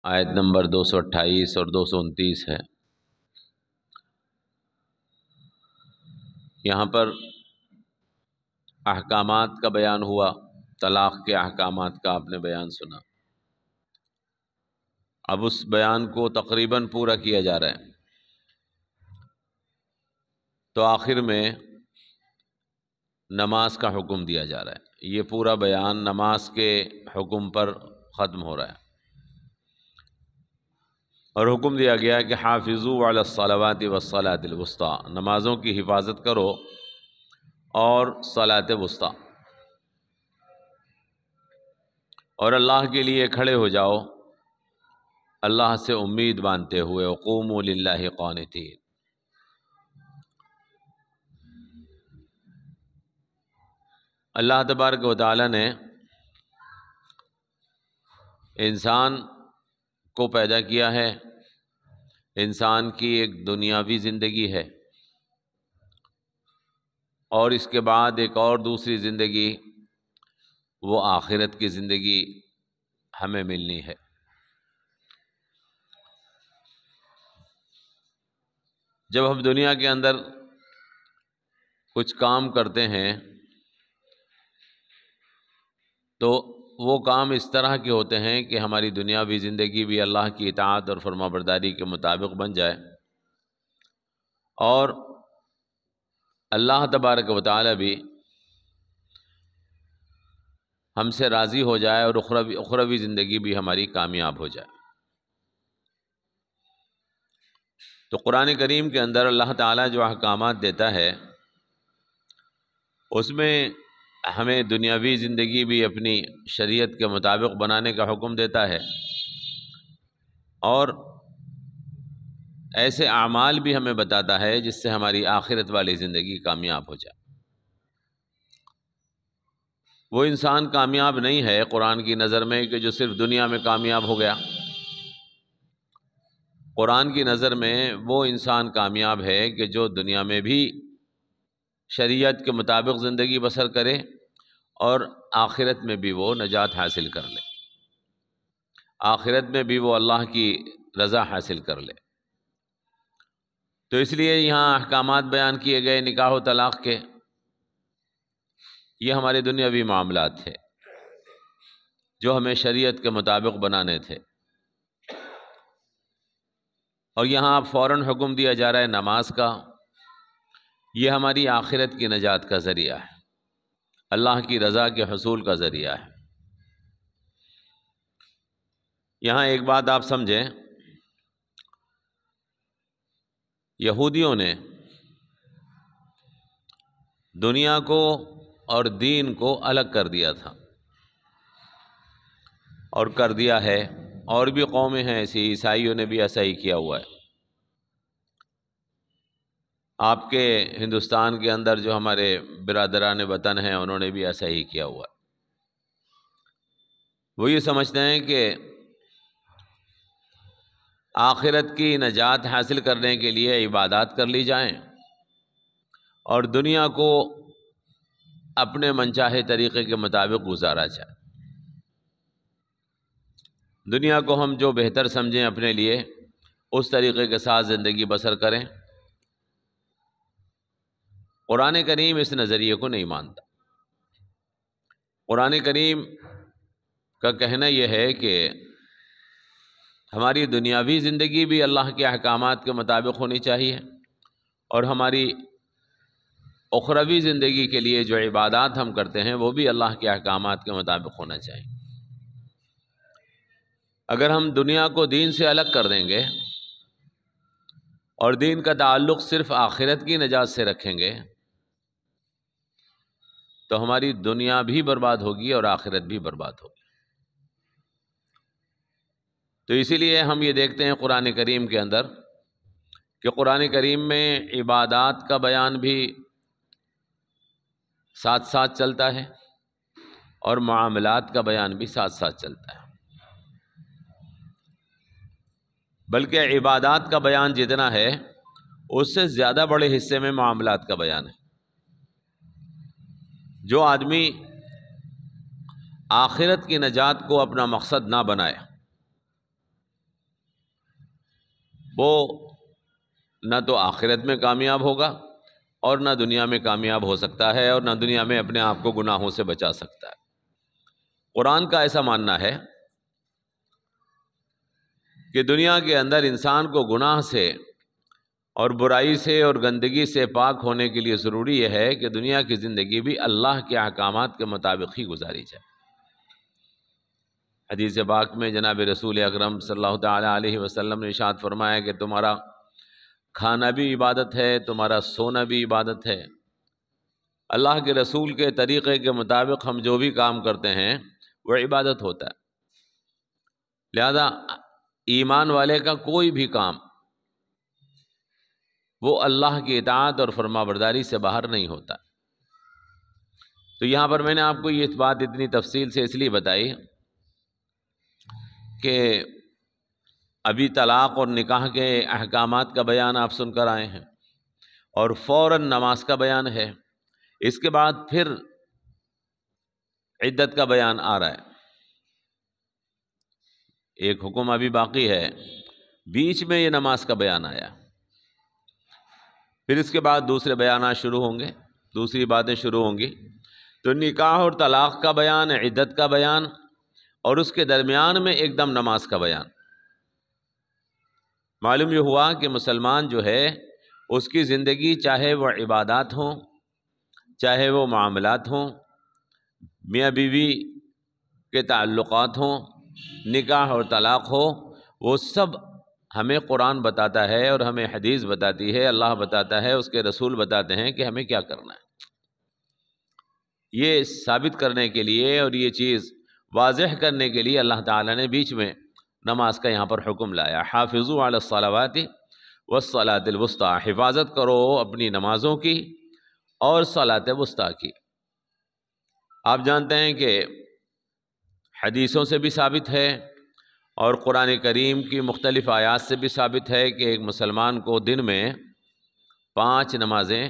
آیت نمبر 228 اور 229 ہے۔ یہاں پر احکامات کا بیان ہوا، طلاق کے احکامات کا آپ نے بیان سنا۔ اب اس بیان کو تقریباً پورا کیا جا رہا ہے، تو آخر میں نماز کا حکم دیا جا رہا ہے۔ یہ پورا بیان نماز کے حکم پر ختم ہو رہا ہے، اور حکم دیا گیا کہ حافظوا علی الصلوات والصلاۃ الوسطیٰ، نمازوں کی حفاظت کرو اور صلاۃ وسطیٰ، اور اللہ کے لیے کھڑے ہو جاؤ اللہ سے امید باندھتے ہوئے، وقوموا للہ قانتین۔ اللہ تبارک و تعالی نے انسان کو پیدا کیا ہے، انسان کی ایک دنیاوی زندگی ہے، اور اس کے بعد ایک اور دوسری زندگی، وہ آخرت کی زندگی ہمیں ملنی ہے۔ جب ہم دنیا کے اندر کچھ کام کرتے ہیں تو وہ کام اس طرح کے ہوتے ہیں کہ ہماری دنیاوی زندگی بھی اللہ کی اطاعت اور فرمانبرداری کے مطابق بن جائے، اور اللہ تبارک و تعالی بھی ہم سے راضی ہو جائے، اور اخروی زندگی بھی ہماری کامیاب ہو جائے۔ تو قرآن کریم کے اندر اللہ تعالیٰ جو احکامات دیتا ہے، اس میں ہمیں دنیاوی زندگی بھی اپنی شریعت کے مطابق بنانے کا حکم دیتا ہے، اور ایسے اعمال بھی ہمیں بتاتا ہے جس سے ہماری آخرت والی زندگی کامیاب ہو جائے۔ وہ انسان کامیاب نہیں ہے قرآن کی نظر میں کہ جو صرف دنیا میں کامیاب ہو گیا۔ قرآن کی نظر میں وہ انسان کامیاب ہے کہ جو دنیا میں بھی شریعت کے مطابق زندگی بسر کرے، اور آخرت میں بھی وہ نجات حاصل کر لے، آخرت میں بھی وہ اللہ کی رضا حاصل کر لے۔ تو اس لیے یہاں احکامات بیان کیے گئے نکاح و طلاق کے، یہ ہمارے دنیاوی معاملات تھے جو ہمیں شریعت کے مطابق بنانے تھے، اور یہاں اب فوراً حکم دیا جا رہا ہے نماز کا۔ یہ ہماری آخرت کی نجات کا ذریعہ ہے، اللہ کی رضا کے حصول کا ذریعہ ہے۔ یہاں ایک بات آپ سمجھیں، یہودیوں نے دنیا کو اور دین کو الگ کر دیا تھا، اور کر دیا ہے، اور بھی قومیں ہیں ایسی، عیسائیوں نے بھی ایسا ہی کیا ہوا ہے۔ آپ کے ہندوستان کے اندر جو ہمارے برادران وطن ہیں، انہوں نے بھی ایسا ہی کیا ہوا ہے۔ وہ یہ سمجھتے ہیں کہ آخرت کی نجات حاصل کرنے کے لیے عبادات کر لی جائیں، اور دنیا کو اپنے منچاہے طریقے کے مطابق گزارا جائے۔ دنیا کو ہم جو بہتر سمجھیں اپنے لیے، اس طریقے کے ساتھ زندگی بسر کریں۔ قرآن کریم اس نظریے کو نہیں مانتا۔ قرآن کریم کا کہنا یہ ہے کہ ہماری دنیاوی زندگی بھی اللہ کے احکامات کے مطابق ہونی چاہیے، اور ہماری اخروی زندگی کے لیے جو عبادات ہم کرتے ہیں وہ بھی اللہ کے احکامات کے مطابق ہونا چاہیے۔ اگر ہم دنیا کو دین سے الگ کر دیں گے اور دین کا تعلق صرف آخرت کی نجات سے رکھیں گے، تو ہماری دنیا بھی برباد ہوگی اور آخرت بھی برباد ہوگی۔ تو اسی لیے ہم یہ دیکھتے ہیں قرآن کریم کے اندر کہ قرآن کریم میں عبادات کا بیان بھی ساتھ ساتھ چلتا ہے، اور معاملات کا بیان بھی ساتھ ساتھ چلتا ہے۔ بلکہ عبادات کا بیان جتنا ہے، اس سے زیادہ بڑے حصے میں معاملات کا بیان ہے۔ جو آدمی آخرت کی نجات کو اپنا مقصد نہ بنائے، وہ نہ تو آخرت میں کامیاب ہوگا اور نہ دنیا میں کامیاب ہو سکتا ہے، اور نہ دنیا میں اپنے آپ کو گناہوں سے بچا سکتا ہے۔ قرآن کا ایسا ماننا ہے کہ دنیا کے اندر انسان کو گناہ سے اور برائی سے اور گندگی سے پاک ہونے کے لیے ضروری یہ ہے کہ دنیا کی زندگی بھی اللہ کے احکامات کے مطابق ہی گزاری جائے۔ حدیث پاک میں جناب رسول اکرم صلی اللہ تعالی علیہ وسلم نے ارشاد فرمایا کہ تمہارا کھانا بھی عبادت ہے، تمہارا سونا بھی عبادت ہے۔ اللہ کے رسول کے طریقے کے مطابق ہم جو بھی کام کرتے ہیں وہ عبادت ہوتا ہے۔ لہذا ایمان والے کا کوئی بھی کام وہ اللہ کی اطاعت اور فرما برداری سے باہر نہیں ہوتا۔ تو یہاں پر میں نے آپ کو یہ بات اتنی تفصیل سے اس لیے بتائی کہ ابھی طلاق اور نکاح کے احکامات کا بیان آپ سن کر آئے ہیں، اور فوراً نماز کا بیان ہے، اس کے بعد پھر عدت کا بیان آ رہا ہے، ایک حکم ابھی باقی ہے، بیچ میں یہ نماز کا بیان آیا، پھر اس کے بعد دوسرے بیانات شروع ہوں گے، دوسری باتیں شروع ہوں گی۔ تو نکاح اور طلاق کا بیان، عدت کا بیان، اور اس کے درمیان میں ایک دم نماز کا بیان۔ معلوم یہ ہوا کہ مسلمان جو ہے اس کی زندگی چاہے وہ عبادات ہوں، چاہے وہ معاملات ہوں، میاں بیوی کے تعلقات ہوں، نکاح اور طلاق ہو، وہ سب ہمیں قرآن بتاتا ہے اور ہمیں حدیث بتاتی ہے، اللہ بتاتا ہے، اس کے رسول بتاتے ہیں کہ ہمیں کیا کرنا ہے۔ یہ ثابت کرنے کے لیے اور یہ چیز واضح کرنے کے لیے اللہ تعالیٰ نے بیچ میں نماز کا یہاں پر حکم لایا، حافظوا علی الصلوات والصلاۃ الوسطیٰ، حفاظت کرو اپنی نمازوں کی اور صلاۃ وسطیٰ کی۔ آپ جانتے ہیں کہ حدیثوں سے بھی ثابت ہے اور قرآن کریم کی مختلف آیات سے بھی ثابت ہے کہ ایک مسلمان کو دن میں 5 نمازیں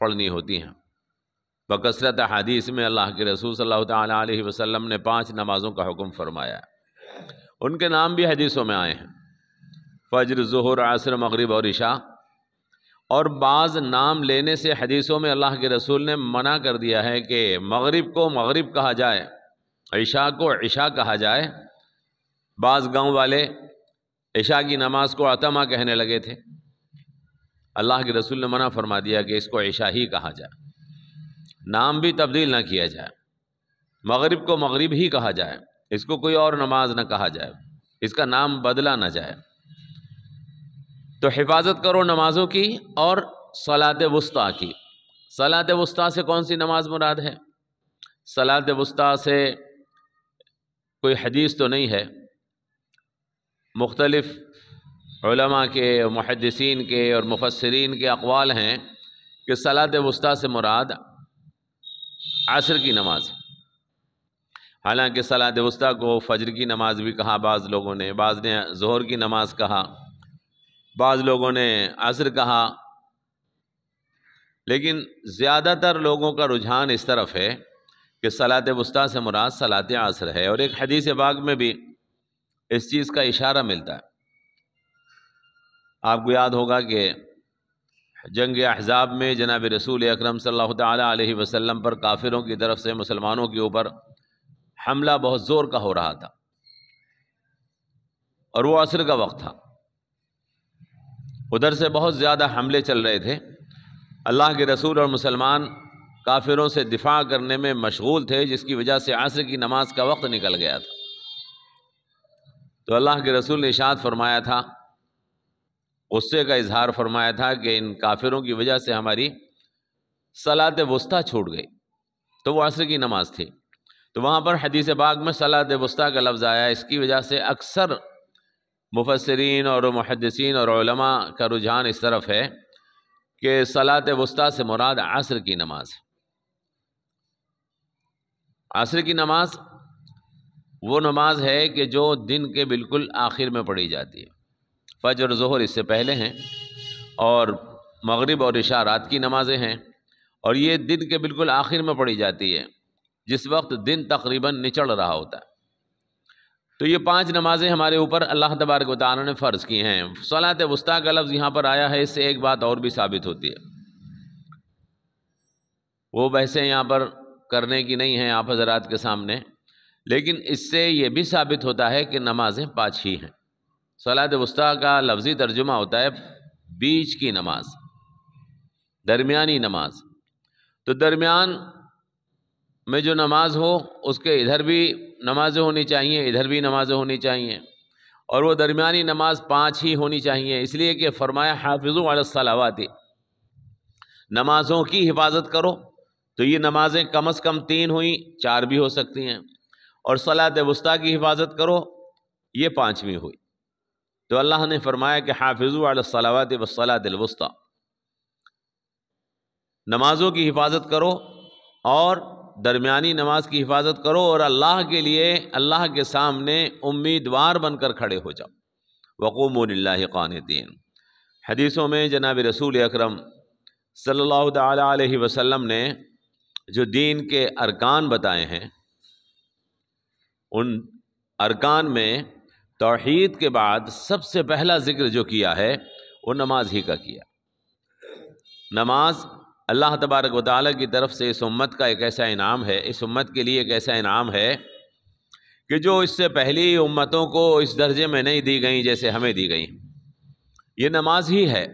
پڑھنی ہوتی ہیں۔ بکثرت حدیث میں اللہ کے رسول صلی اللہ تعالی علیہ وسلم نے 5 نمازوں کا حکم فرمایا، ان کے نام بھی حدیثوں میں آئے ہیں، فجر، ظہر، عصر، مغرب اور عشاء۔ اور بعض نام لینے سے حدیثوں میں اللہ کے رسول نے منع کر دیا ہے کہ مغرب کو مغرب کہا جائے، عشاء کو عشاء کہا جائے۔ بعض گاؤں والے عشاء کی نماز کو عتمہ کہنے لگے تھے، اللہ کے رسول نے منع فرما دیا کہ اس کو عشاء ہی کہا جائے، نام بھی تبدیل نہ کیا جائے، مغرب کو مغرب ہی کہا جائے، اس کو کوئی اور نماز نہ کہا جائے، اس کا نام بدلا نہ جائے۔ تو حفاظت کرو نمازوں کی اور صلاۃ وسطیٰ کی۔ صلاۃ وسطیٰ سے کون سی نماز مراد ہے؟ صلاۃ وسطیٰ سے کوئی حدیث تو نہیں ہے، مختلف علماء کے، محدثین کے اور مفسرین کے اقوال ہیں کہ صلاۃ وسطیٰ سے مراد عصر کی نماز ہے۔ حالانکہ صلاۃ وسطیٰ کو فجر کی نماز بھی کہا بعض لوگوں نے، بعض نے ظہر کی نماز کہا، بعض لوگوں نے عصر کہا، لیکن زیادہ تر لوگوں کا رجحان اس طرف ہے کہ صلاۃ وسطیٰ سے مراد صلاۃ عصر ہے۔ اور ایک حدیث پاک میں بھی اس چیز کا اشارہ ملتا ہے۔ آپ کو یاد ہوگا کہ جنگ احزاب میں جناب رسول اکرم صلی اللہ تعالی علیہ وسلم پر کافروں کی طرف سے مسلمانوں کے اوپر حملہ بہت زور کا ہو رہا تھا، اور وہ عصر کا وقت تھا، ادھر سے بہت زیادہ حملے چل رہے تھے، اللہ کے رسول اور مسلمان کافروں سے دفاع کرنے میں مشغول تھے، جس کی وجہ سے عصر کی نماز کا وقت نکل گیا تھا۔ تو اللہ کے رسول نے ارشاد فرمایا تھا، غصے کا اظہار فرمایا تھا کہ ان کافروں کی وجہ سے ہماری صلاۃ وسطیٰ چھوٹ گئی، تو وہ عصر کی نماز تھی۔ تو وہاں پر حدیث پاک میں صلاۃ وسطیٰ کا لفظ آیا، اس کی وجہ سے اکثر مفسرین اور محدثین اور علماء کا رجحان اس طرف ہے کہ صلاۃ وسطیٰ سے مراد عصر کی نماز ہے۔ عصر کی نماز وہ نماز ہے کہ جو دن کے بالکل آخر میں پڑھی جاتی ہے، فجر اور ظہر اس سے پہلے ہیں، اور مغرب اور عشاء رات کی نمازیں ہیں، اور یہ دن کے بالکل آخر میں پڑھی جاتی ہے، جس وقت دن تقریباً نچڑ رہا ہوتا ہے۔ تو یہ 5 نمازیں ہمارے اوپر اللہ تبارک و تعالیٰ نے فرض کی ہیں۔ صلاۃ وسطیٰ کا لفظ یہاں پر آیا ہے، اس سے ایک بات اور بھی ثابت ہوتی ہے، وہ بحثیں یہاں پر کرنے کی نہیں ہیں آپ حضرات کے سامنے، لیکن اس سے یہ بھی ثابت ہوتا ہے کہ نمازیں 5 ہی ہیں۔ صلاۃ وسطیٰ کا لفظی ترجمہ ہوتا ہے بیچ کی نماز، درمیانی نماز۔ تو درمیان میں جو نماز ہو اس کے ادھر بھی نمازیں ہونی چاہیے، ادھر بھی نمازیں ہونی چاہیے، اور وہ درمیانی نماز 5 ہی ہونی چاہیے، اس لیے کہ فرمایا حافظوا علی الصلوات، نمازوں کی حفاظت کرو۔ تو یہ نمازیں کم از کم 3 ہوئیں، 4 بھی ہو سکتی ہیں، اور صلاۃ وسطیٰ کی حفاظت کرو، یہ 5ویں ہوئی۔ تو اللہ نے فرمایا کہ حافظوا علی الصلوات والصلاۃ الوسطیٰ، نمازوں کی حفاظت کرو اور درمیانی نماز کی حفاظت کرو، اور اللہ کے لیے، اللہ کے سامنے امیدوار بن کر کھڑے ہو جاؤ۔ وقوموا للہ قانتین۔ حدیثوں میں جناب رسول اکرم صلی اللہ تعالی علیہ وسلم نے جو دین کے ارکان بتائے ہیں، ان ارکان میں توحید کے بعد سب سے پہلا ذکر جو کیا ہے وہ نماز ہی کا کیا۔ نماز اللہ تبارک و تعالیٰ کی طرف سے اس امت کا ایک ایسا انعام ہے، اس امت کے لیے ایک ایسا انعام ہے کہ جو اس سے پہلی امتوں کو اس درجے میں نہیں دی گئیں جیسے ہمیں دی گئیں۔ یہ نماز ہی ہے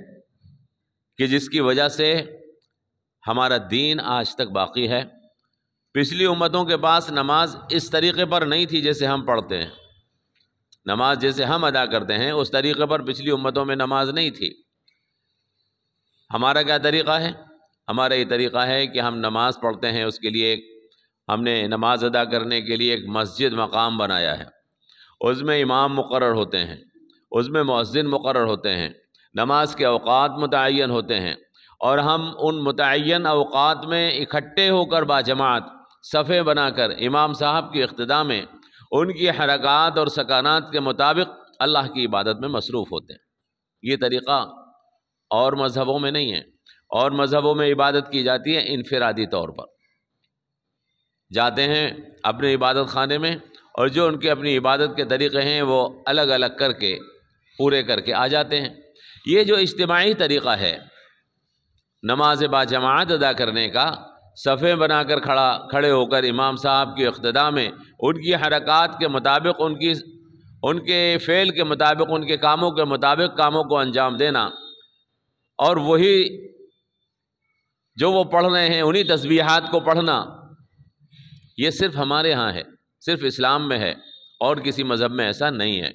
کہ جس کی وجہ سے ہمارا دین آج تک باقی ہے۔ پچھلی امتوں کے پاس نماز اس طریقے پر نہیں تھی جیسے ہم پڑھتے ہیں، نماز جیسے ہم ادا کرتے ہیں اس طریقے پر پچھلی امتوں میں نماز نہیں تھی۔ ہمارا کیا طریقہ ہے؟ ہمارا یہ طریقہ ہے کہ ہم نماز پڑھتے ہیں، اس کے لیے ہم نے نماز ادا کرنے کے لیے ایک مسجد مقام بنایا ہے، اس میں امام مقرر ہوتے ہیں، اس میں مؤذن مقرر ہوتے ہیں، نماز کے اوقات متعین ہوتے ہیں، اور ہم ان متعین اوقات میں اکٹھے ہو کر باجماعت صفیں بنا کر امام صاحب کی اقتداء میں ان کی حرکات اور سکانات کے مطابق اللہ کی عبادت میں مصروف ہوتے ہیں۔ یہ طریقہ اور مذہبوں میں نہیں ہے۔ اور مذہبوں میں عبادت کی جاتی ہے انفرادی طور پر، جاتے ہیں اپنے عبادت خانے میں، اور جو ان کے اپنی عبادت کے طریقے ہیں وہ الگ الگ کر کے پورے کر کے آ جاتے ہیں۔ یہ جو اجتماعی طریقہ ہے نماز باجماعت ادا کرنے کا، صفیں بنا کر کھڑے ہو کر امام صاحب کی اقتداء میں ان کی حرکات کے مطابق، ان کے فعل کے مطابق، ان کے کاموں کے مطابق کاموں کو انجام دینا، اور وہی جو وہ پڑھ رہے ہیں انہی تسبیحات کو پڑھنا، یہ صرف ہمارے ہاں ہے، صرف اسلام میں ہے، اور کسی مذہب میں ایسا نہیں ہے۔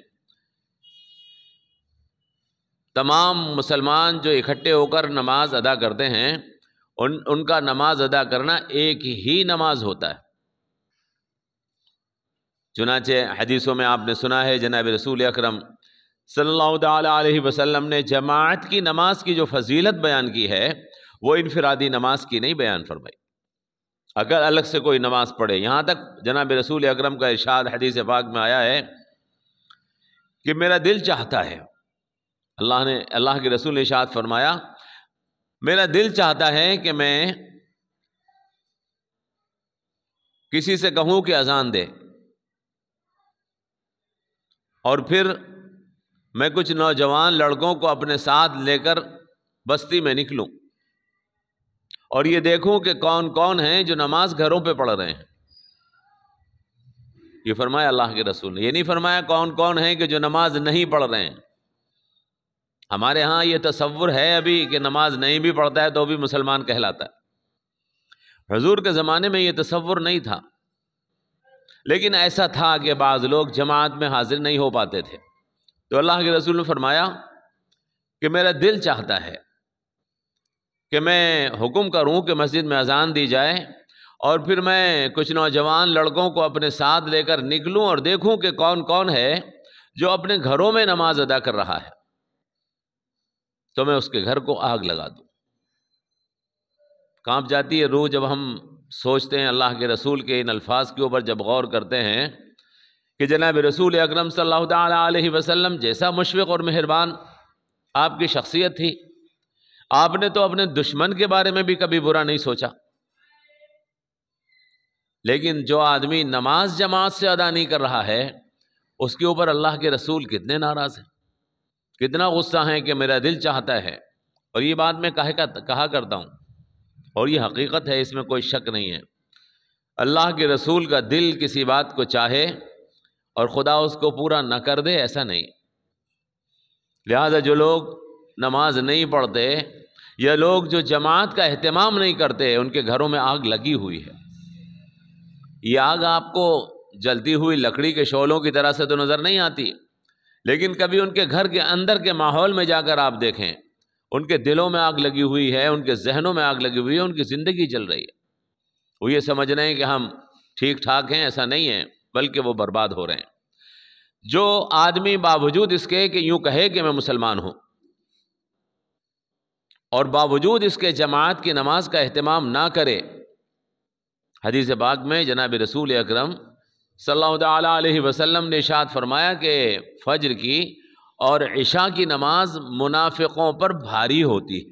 تمام مسلمان جو اکٹھے ہو کر نماز ادا کرتے ہیں ان کا نماز ادا کرنا ایک ہی نماز ہوتا ہے۔ چنانچہ حدیثوں میں آپ نے سنا ہے جناب رسول اکرم صلی اللہ تعالی علیہ وسلم نے جماعت کی نماز کی جو فضیلت بیان کی ہے وہ انفرادی نماز کی نہیں بیان فرمائی۔ اگر الگ سے کوئی نماز پڑھے، یہاں تک جناب رسول اکرم کا ارشاد حدیث پاک میں آیا ہے کہ میرا دل چاہتا ہے، اللہ کے رسول نے ارشاد فرمایا، میرا دل چاہتا ہے کہ میں کسی سے کہوں کہ اذان دے، اور پھر میں کچھ نوجوان لڑکوں کو اپنے ساتھ لے کر بستی میں نکلوں اور یہ دیکھوں کہ کون کون ہیں جو نماز گھروں پہ پڑھ رہے ہیں۔ یہ فرمایا اللہ کے رسول نے، یہ نہیں فرمایا کون کون ہیں کہ جو نماز نہیں پڑھ رہے ہیں۔ ہمارے ہاں یہ تصور ہے ابھی کہ نماز نہیں بھی پڑھتا ہے تو بھی مسلمان کہلاتا ہے۔ حضور کے زمانے میں یہ تصور نہیں تھا، لیکن ایسا تھا کہ بعض لوگ جماعت میں حاضر نہیں ہو پاتے تھے، تو اللہ کے رسول نے فرمایا کہ میرا دل چاہتا ہے کہ میں حکم کروں کہ مسجد میں اذان دی جائے، اور پھر میں کچھ نوجوان لڑکوں کو اپنے ساتھ لے کر نکلوں اور دیکھوں کہ کون کون ہے جو اپنے گھروں میں نماز ادا کر رہا ہے، تو میں اس کے گھر کو آگ لگا دوں۔ کانپ جاتی ہے روح جب ہم سوچتے ہیں اللہ کے رسول کے ان الفاظ کے اوپر، جب غور کرتے ہیں کہ جناب رسول اکرم صلی اللہ تعالی علیہ وسلم جیسا مشفق اور مہربان آپ کی شخصیت تھی، آپ نے تو اپنے دشمن کے بارے میں بھی کبھی برا نہیں سوچا، لیکن جو آدمی نماز جماعت سے ادا نہیں کر رہا ہے اس کے اوپر اللہ کے رسول کتنے ناراض ہیں، کتنا غصہ ہیں کہ میرا دل چاہتا ہے، اور یہ بات میں کہا کرتا ہوں، اور یہ حقیقت ہے، اس میں کوئی شک نہیں ہے، اللہ کے رسول کا دل کسی بات کو چاہے اور خدا اس کو پورا نہ کر دے، ایسا نہیں۔ لہذا جو لوگ نماز نہیں پڑھتے یا لوگ جو جماعت کا اہتمام نہیں کرتے، ان کے گھروں میں آگ لگی ہوئی ہے۔ یہ آگ آپ کو جلتی ہوئی لکڑی کے شعلوں کی طرح سے تو نظر نہیں آتی، لیکن کبھی ان کے گھر کے اندر کے ماحول میں جا کر آپ دیکھیں، ان کے دلوں میں آگ لگی ہوئی ہے، ان کے ذہنوں میں آگ لگی ہوئی ہے، ان کی زندگی چل رہی ہے۔ وہ یہ سمجھ رہے ہیں کہ ہم ٹھیک ٹھاک ہیں، ایسا نہیں ہے، بلکہ وہ برباد ہو رہے ہیں۔ جو آدمی باوجود اس کے کہ یوں کہے کہ میں مسلمان ہوں، اور باوجود اس کے جماعت کی نماز کا اہتمام نہ کرے، حدیث پاک میں جناب رسول اکرم صلی اللہ تعالیٰ علیہ وسلم نے ارشاد فرمایا کہ فجر کی اور عشاء کی نماز منافقوں پر بھاری ہوتی ہے۔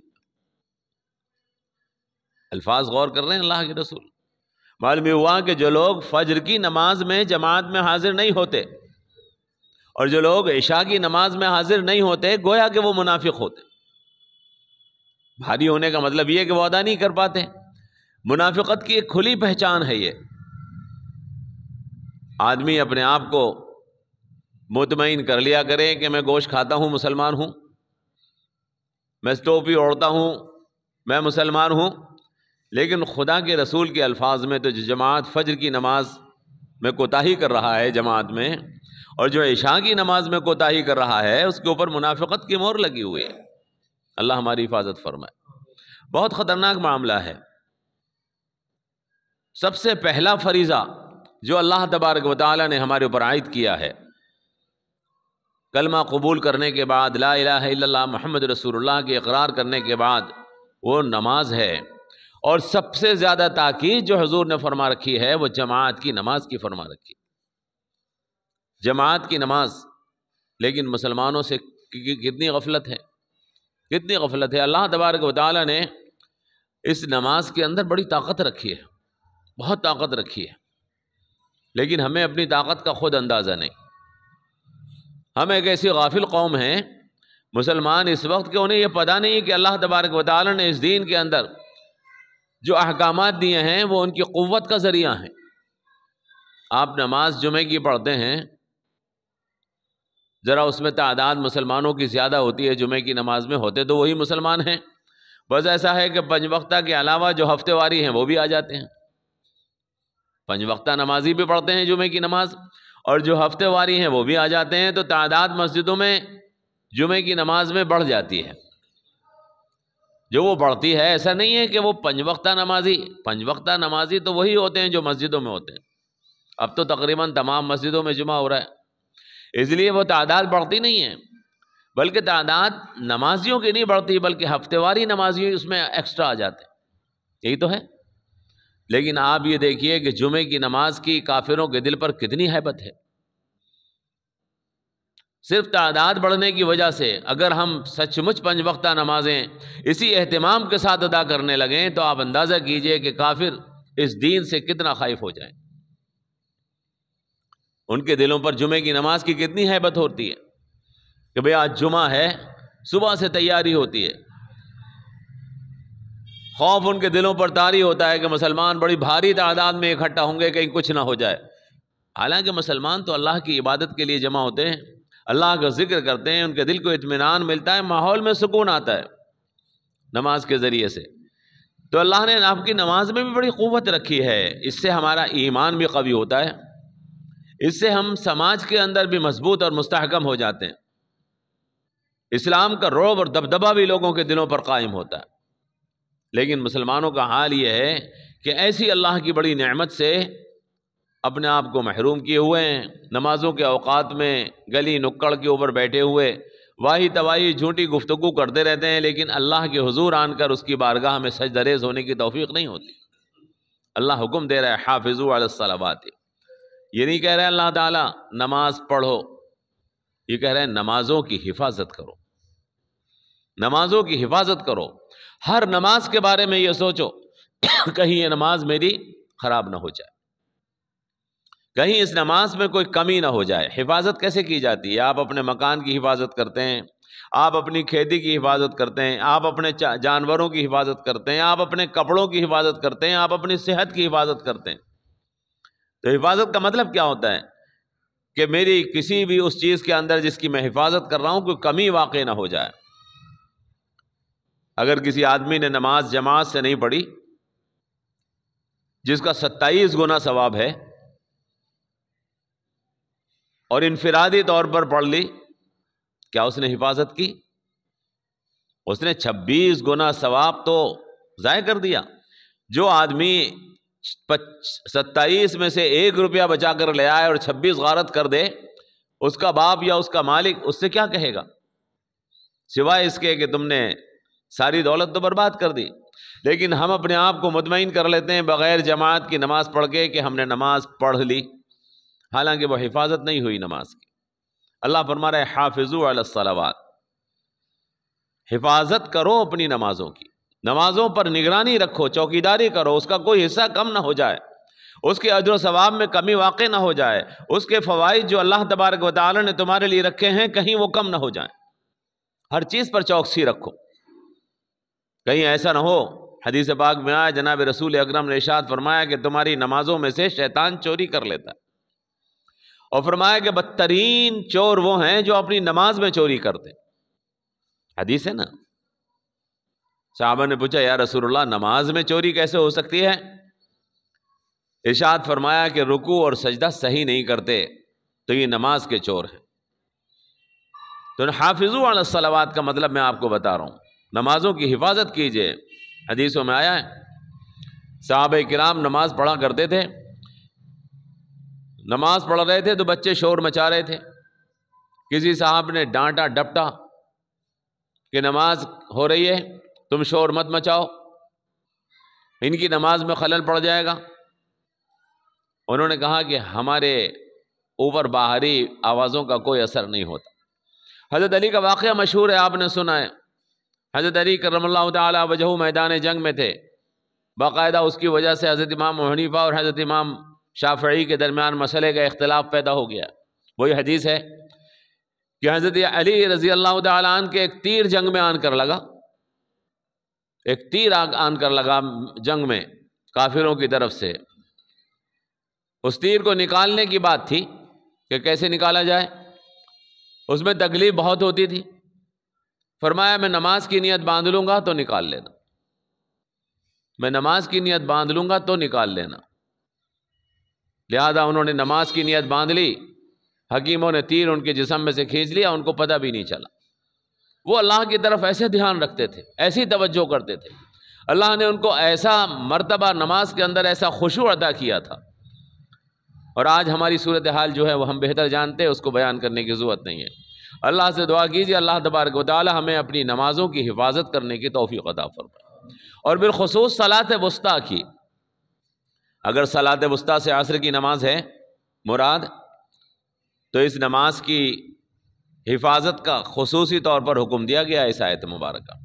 الفاظ غور کر رہے ہیں اللہ کے رسول؟ معلوم ہوا کہ جو لوگ فجر کی نماز میں جماعت میں حاضر نہیں ہوتے اور جو لوگ عشاء کی نماز میں حاضر نہیں ہوتے، گویا کہ وہ منافق ہوتے۔ بھاری ہونے کا مطلب یہ کہ وہ ادا نہیں کر پاتے۔ منافقت کی ایک کھلی پہچان ہے یہ۔ آدمی اپنے آپ کو مطمئن کر لیا کرے کہ میں گوشت کھاتا ہوں، مسلمان ہوں، میں ٹوپی اوڑھتا ہوں، میں مسلمان ہوں، لیکن خدا کے رسول کے الفاظ میں تو جو جماعت فجر کی نماز میں کوتاہی کر رہا ہے جماعت میں، اور جو عشاء کی نماز میں کوتاہی کر رہا ہے، اس کے اوپر منافقت کی مہر لگی ہوئی ہے۔ اللہ ہماری حفاظت فرمائے۔ بہت خطرناک معاملہ ہے۔ سب سے پہلا فریضہ جو اللہ تبارک و تعالیٰ نے ہمارے اوپر عائد کیا ہے، کلمہ قبول کرنے کے بعد، لا الہ الا اللہ محمد رسول اللہ کے اقرار کرنے کے بعد، وہ نماز ہے۔ اور سب سے زیادہ تاکید جو حضور نے فرما رکھی ہے وہ جماعت کی نماز کی فرما رکھی، جماعت کی نماز۔ لیکن مسلمانوں سے کتنی غفلت ہے، کتنی غفلت ہے۔ اللہ تبارک و تعالیٰ نے اس نماز کے اندر بڑی طاقت رکھی ہے، بہت طاقت رکھی ہے، لیکن ہمیں اپنی طاقت کا خود اندازہ نہیں۔ ہم ایک ایسی غافل قوم ہیں مسلمان اس وقت کہ انہیں یہ پتہ نہیں کہ اللہ تبارک و تعالیٰ نے اس دین کے اندر جو احکامات دیے ہیں وہ ان کی قوت کا ذریعہ ہیں۔ آپ نماز جمعے کی پڑھتے ہیں، ذرا اس میں تعداد مسلمانوں کی زیادہ ہوتی ہے، جمعے کی نماز میں ہوتے تو وہی مسلمان ہیں، بس ایسا ہے کہ پنج وقتہ کے علاوہ جو ہفتے واری ہیں وہ بھی آ جاتے ہیں۔ پنج وقتہ نمازی بھی پڑھتے ہیں جمعے کی نماز، اور جو ہفتے واری ہیں وہ بھی آ جاتے ہیں، تو تعداد مسجدوں میں جمعے کی نماز میں بڑھ جاتی ہے۔ جو وہ بڑھتی ہے، ایسا نہیں ہے کہ وہ پنج وقتہ نمازی تو وہی ہوتے ہیں جو مسجدوں میں ہوتے ہیں۔ اب تو تقریباً تمام مسجدوں میں جمعہ ہو رہا ہے، اس لیے وہ تعداد بڑھتی نہیں ہے، بلکہ تعداد نمازیوں کی نہیں بڑھتی، بلکہ ہفتے واری نمازی اس میں ایکسٹرا آ جاتے ہیں، یہی تو ہے۔ لیکن آپ یہ دیکھیے کہ جمعے کی نماز کی کافروں کے دل پر کتنی ہیبت ہے۔ صرف تعداد بڑھنے کی وجہ سے اگر ہم سچ مچ پنج وقتہ نمازیں اسی اہتمام کے ساتھ ادا کرنے لگیں تو آپ اندازہ کیجئے کہ کافر اس دین سے کتنا خائف ہو جائیں۔ ان کے دلوں پر جمعے کی نماز کی کتنی ہیبت ہوتی ہے کہ بھئی آج جمعہ ہے، صبح سے تیاری ہوتی ہے، خوف ان کے دلوں پر طاری ہوتا ہے کہ مسلمان بڑی بھاری تعداد میں اکٹھا ہوں گے، کہیں کچھ نہ ہو جائے۔ حالانکہ مسلمان تو اللہ کی عبادت کے لیے جمع ہوتے ہیں، اللہ کا ذکر کرتے ہیں، ان کے دل کو اطمینان ملتا ہے، ماحول میں سکون آتا ہے نماز کے ذریعے سے۔ تو اللہ نے آپ کی نماز میں بھی بڑی قوت رکھی ہے، اس سے ہمارا ایمان بھی قوی ہوتا ہے، اس سے ہم سماج کے اندر بھی مضبوط اور مستحکم ہو جاتے ہیں، اسلام کا رعب اور دبدبہ بھی لوگوں کے دلوں پر قائم ہوتا ہے۔ لیکن مسلمانوں کا حال یہ ہے کہ ایسی اللہ کی بڑی نعمت سے اپنے آپ کو محروم کیے ہوئے ہیں، نمازوں کے اوقات میں گلی نکڑ کے اوپر بیٹھے ہوئے واہی تواہی جھوٹی گفتگو کرتے رہتے ہیں، لیکن اللہ کے حضور آن کر اس کی بارگاہ میں سجدہ ریز ہونے کی توفیق نہیں ہوتی۔ اللہ حکم دے رہا ہے حافظوا علی الصلوات، یہ نہیں کہہ رہے اللہ تعالیٰ نماز پڑھو، یہ کہہ رہے ہیں نمازوں کی حفاظت کرو، نمازوں کی حفاظت کرو۔ ہر نماز کے بارے میں یہ سوچو کہیں یہ نماز میری خراب نہ ہو جائے، کہیں اس نماز میں کوئی کمی نہ ہو جائے۔ حفاظت کیسے کی جاتی ہے؟ آپ اپنے مکان کی حفاظت کرتے ہیں، آپ اپنی کھیتی کی حفاظت کرتے ہیں، آپ اپنے جانوروں کی حفاظت کرتے ہیں، آپ اپنے کپڑوں کی حفاظت کرتے ہیں، آپ اپنی صحت کی حفاظت کرتے ہیں۔ تو حفاظت کا مطلب کیا ہوتا ہے؟ کہ میری کسی بھی اس چیز کے اندر جس کی میں حفاظت کر رہا ہوں کوئی کمی واقع نہ ہو جائے۔ اگر کسی آدمی نے نماز جماعت سے نہیں پڑھی جس کا 27 گنا ثواب ہے، اور انفرادی طور پر پڑھ لی، کیا اس نے حفاظت کی؟ اس نے 26 گنا ثواب تو ضائع کر دیا۔ جو آدمی 27 میں سے 1 روپیہ بچا کر لے آئے اور 26 غارت کر دے، اس کا باپ یا اس کا مالک اس سے کیا کہے گا سوائے اس کے کہ تم نے ساری دولت تو برباد کر دی۔ لیکن ہم اپنے آپ کو مطمئن کر لیتے ہیں بغیر جماعت کی نماز پڑھ کے کہ ہم نے نماز پڑھ لی، حالانکہ وہ حفاظت نہیں ہوئی نماز کی۔ اللہ فرما رہا ہے حافظوا علی الصلوات، حفاظت کرو اپنی نمازوں کی، نمازوں پر نگرانی رکھو، چوکیداری کرو، اس کا کوئی حصہ کم نہ ہو جائے، اس کے اجر و ثواب میں کمی واقع نہ ہو جائے، اس کے فوائد جو اللہ تبارک و تعالی نے تمہارے لیے رکھے ہیں کہیں وہ کم نہ ہو جائیں۔ ہر چیز پر چوکسی رکھو، کہیں ایسا نہ ہو۔ حدیث پاک میں آیا جناب رسول اکرم نے ارشاد فرمایا کہ تمہاری نمازوں میں سے شیطان چوری کر لیتا ہے، اور فرمایا کہ بدترین چور وہ ہیں جو اپنی نماز میں چوری کرتے۔ حدیث ہے نا۔ صحابہ نے پوچھا یا رسول اللہ نماز میں چوری کیسے ہو سکتی ہے؟ ارشاد فرمایا کہ رکوع اور سجدہ صحیح نہیں کرتے تو یہ نماز کے چور ہیں۔ تو حافظوا علی الصلوات کا مطلب میں آپ کو بتا رہا ہوں، نمازوں کی حفاظت کیجئے۔ حدیثوں میں آیا ہے صحابہ کرام نماز پڑھا کرتے تھے، نماز پڑھ رہے تھے تو بچے شور مچا رہے تھے، کسی صاحب نے ڈانٹا ڈپٹا کہ نماز ہو رہی ہے تم شور مت مچاؤ، ان کی نماز میں خلل پڑ جائے گا۔ انہوں نے کہا کہ ہمارے اوپر باہری آوازوں کا کوئی اثر نہیں ہوتا۔ حضرت علی کا واقعہ مشہور ہے، آپ نے سنا ہے۔ حضرت علی کرم اللہ تعالی وجہہ میدان جنگ میں تھے، باقاعدہ اس کی وجہ سے حضرت امام ابو حنیفہ اور حضرت امام شافعی کے درمیان مسئلے کا اختلاف پیدا ہو گیا۔ وہی حدیث ہے کہ حضرت علی رضی اللہ تعالیٰ عنہ کے ایک تیر جنگ میں آن کر لگا، ایک تیر آن کر لگا جنگ میں کافروں کی طرف سے۔ اس تیر کو نکالنے کی بات تھی کہ کیسے نکالا جائے، اس میں تکلیف بہت ہوتی تھی۔ فرمایا میں نماز کی نیت باندھ لوں گا تو نکال لینا، میں نماز کی نیت باندھ لوں گا تو نکال لینا۔ لہذا انہوں نے نماز کی نیت باندھ لی، حکیموں نے تیر ان کے جسم میں سے کھینچ لیا، ان کو پتہ بھی نہیں چلا۔ وہ اللہ کی طرف ایسے دھیان رکھتے تھے، ایسی توجہ کرتے تھے، اللہ نے ان کو ایسا مرتبہ نماز کے اندر ایسا خشوع عطا کیا تھا۔ اور آج ہماری صورتحال جو ہے وہ ہم بہتر جانتے ہیں، اس کو بیان کرنے کی ضرورت نہیں ہے۔ اللہ سے دعا کیجیے اللہ تبارک و تعالی ہمیں اپنی نمازوں کی حفاظت کرنے کی توفیق عطا فرمائے، اور بالخصوص صلاۃ وسطیٰ کی۔ اگر صلاۃ وسطیٰ سے عصر کی نماز ہے مراد، تو اس نماز کی حفاظت کا خصوصی طور پر حکم دیا گیا اس آیت مبارکہ،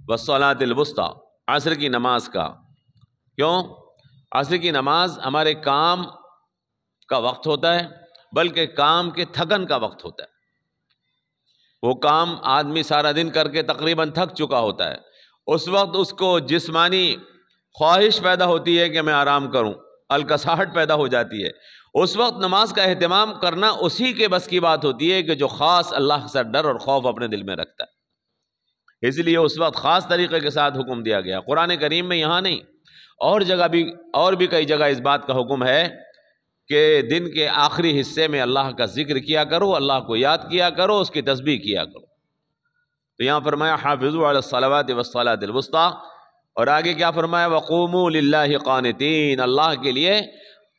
والصلاۃ الوسطیٰ، عصر کی نماز کا۔ کیوں؟ عصر کی نماز ہمارے کام کا وقت ہوتا ہے، بلکہ کام کے تھکن کا وقت ہوتا ہے۔ وہ کام آدمی سارا دن کر کے تقریباً تھک چکا ہوتا ہے، اس وقت اس کو جسمانی خواہش پیدا ہوتی ہے کہ میں آرام کروں، الکساہٹ پیدا ہو جاتی ہے۔ اس وقت نماز کا اہتمام کرنا اسی کے بس کی بات ہوتی ہے کہ جو خاص اللہ سے ڈر اور خوف اپنے دل میں رکھتا ہے، اس لیے اس وقت خاص طریقے کے ساتھ حکم دیا گیا۔ قرآن کریم میں یہاں نہیں، اور بھی کئی جگہ اس بات کا حکم ہے کہ دن کے آخری حصے میں اللہ کا ذکر کیا کرو، اللہ کو یاد کیا کرو، اس کی تسبیح کیا کرو۔ تو یہاں فرمایا حافظوا علی الصلوات والصلاۃ الوسطیٰ، اور آگے کیا فرمایا وقوموا للہ قانتین، اللہ کے لیے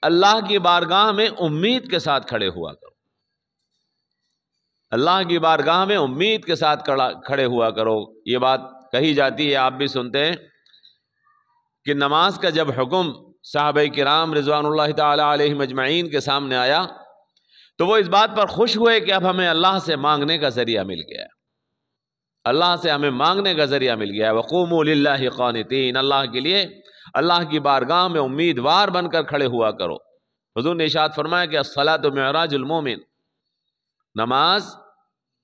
اللہ کی بارگاہ میں امید کے ساتھ کھڑے ہوا کرو، اللہ کی بارگاہ میں امید کے ساتھ کھڑے ہوا کرو۔ یہ بات کہی جاتی ہے، آپ بھی سنتے ہیں کہ نماز کا جب حکم صحابہ کرام رضوان اللہ تعالی علیہم اجمعین کے سامنے آیا تو وہ اس بات پر خوش ہوئے کہ اب ہمیں اللہ سے مانگنے کا ذریعہ مل گیا ہے، اللہ سے ہمیں مانگنے کا ذریعہ مل گیا ہے۔ وقوموا للہ قانتین، اللہ کے لیے اللہ کی بارگاہ میں امیدوار بن کر کھڑے ہوا کرو۔ حضور نے ارشاد فرمایا کہ الصلاۃ معراج المومن، نماز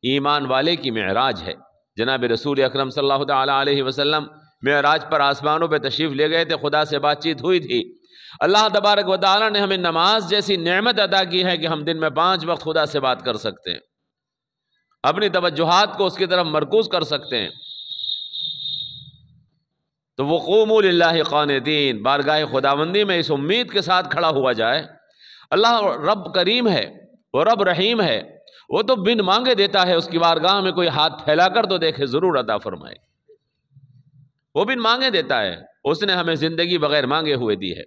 ایمان والے کی معراج ہے۔ جناب رسول اکرم صلی اللہ تعالیٰ علیہ وسلم معراج پر آسمانوں پہ تشریف لے گئے تھے، خدا سے بات چیت ہوئی تھی۔ اللہ تبارک و تعالیٰ نے ہمیں نماز جیسی نعمت عطا کی ہے کہ ہم دن میں 5 وقت خدا سے بات کر سکتے ہیں، اپنی توجہات کو اس کی طرف مرکوز کر سکتے ہیں۔ تو وقوموا للہ قانتین، بارگاہ خداوندی میں اس امید کے ساتھ کھڑا ہوا جائے، اللہ رب کریم ہے، وہ رب رحیم ہے، وہ تو بن مانگے دیتا ہے، اس کی بارگاہ میں کوئی ہاتھ پھیلا کر تو دیکھے ضرور عطا فرمائے۔ وہ بن مانگے دیتا ہے، اس نے ہمیں زندگی بغیر مانگے ہوئے دی ہے،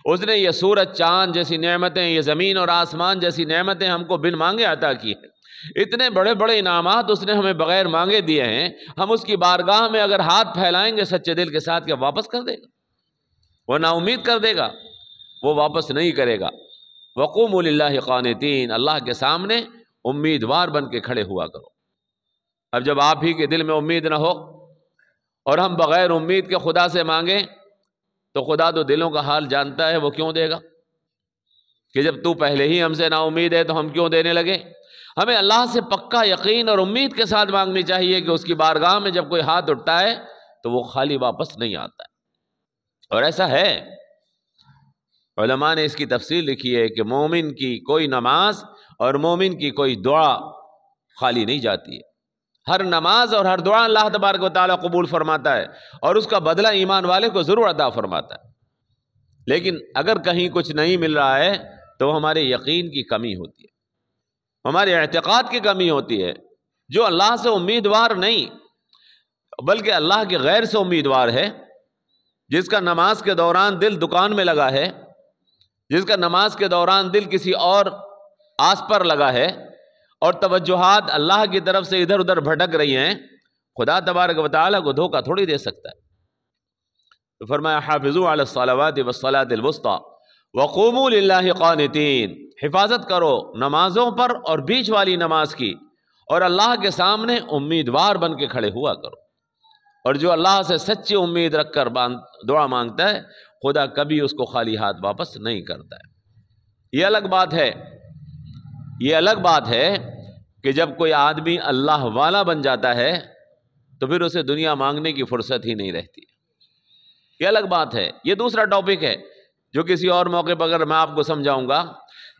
اس نے یہ سورج چاند جیسی نعمتیں، یہ زمین اور آسمان جیسی نعمتیں ہم کو بن مانگے عطا کی ہے۔ اتنے بڑے بڑے انعامات اس نے ہمیں بغیر مانگے دیے ہیں، ہم اس کی بارگاہ میں اگر ہاتھ پھیلائیں گے سچے دل کے ساتھ، کیا واپس کر دے گا؟ وہ نا امید کر دے گا؟ وہ واپس نہیں کرے گا۔ وقوموا للہ قانتین، اللہ کے سامنے امیدوار بن کے کھڑے ہوا کرو۔ اب جب آپ ہی کے دل میں امید نہ ہو اور ہم بغیر امید کے خدا سے مانگیں، تو خدا تو دلوں کا حال جانتا ہے، وہ کیوں دے گا؟ کہ جب تو پہلے ہی ہم سے نا امید ہے تو ہم کیوں دینے لگے؟ ہمیں اللہ سے پکا یقین اور امید کے ساتھ مانگنی چاہیے کہ اس کی بارگاہ میں جب کوئی ہاتھ اٹھتا ہے تو وہ خالی واپس نہیں آتا ہے۔ اور ایسا ہے، علماء نے اس کی تفسیر لکھی ہے کہ مومن کی کوئی نماز اور مومن کی کوئی دعا خالی نہیں جاتی ہے۔ ہر نماز اور ہر دعا اللہ تبارک و تعالیٰ قبول فرماتا ہے، اور اس کا بدلہ ایمان والے کو ضرور عطا فرماتا ہے۔ لیکن اگر کہیں کچھ نہیں مل رہا ہے تو وہ ہمارے یقین کی کمی ہوتی ہے، ہمارے اعتقاد کی کمی ہوتی ہے۔ جو اللہ سے امیدوار نہیں بلکہ اللہ کے غیر سے امیدوار ہے، جس کا نماز کے دوران دل دکان میں لگا ہے، جس کا نماز کے دوران دل کسی اور آس پر لگا ہے، اور توجہات اللہ کی طرف سے ادھر ادھر بھٹک رہی ہیں، خدا تبارک و تعالیٰ کو دھوکہ تھوڑی دے سکتا ہے۔ تو فرمایا حافظوا علی الصلوات والصلاة الوسطی وقوموا للہ قانتین، حفاظت کرو نمازوں پر اور بیچ والی نماز کی، اور اللہ کے سامنے امیدوار بن کے کھڑے ہوا کرو۔ اور جو اللہ سے سچی امید رکھ کر دعا مانگتا ہے، خدا کبھی اس کو خالی ہاتھ واپس نہیں کرتا ہے۔ یہ الگ بات ہے، یہ الگ بات ہے کہ جب کوئی آدمی اللہ والا بن جاتا ہے تو پھر اسے دنیا مانگنے کی فرصت ہی نہیں رہتی، یہ الگ بات ہے، یہ دوسرا ٹاپک ہے جو کسی اور موقع پر اگر میں آپ کو سمجھاؤں گا۔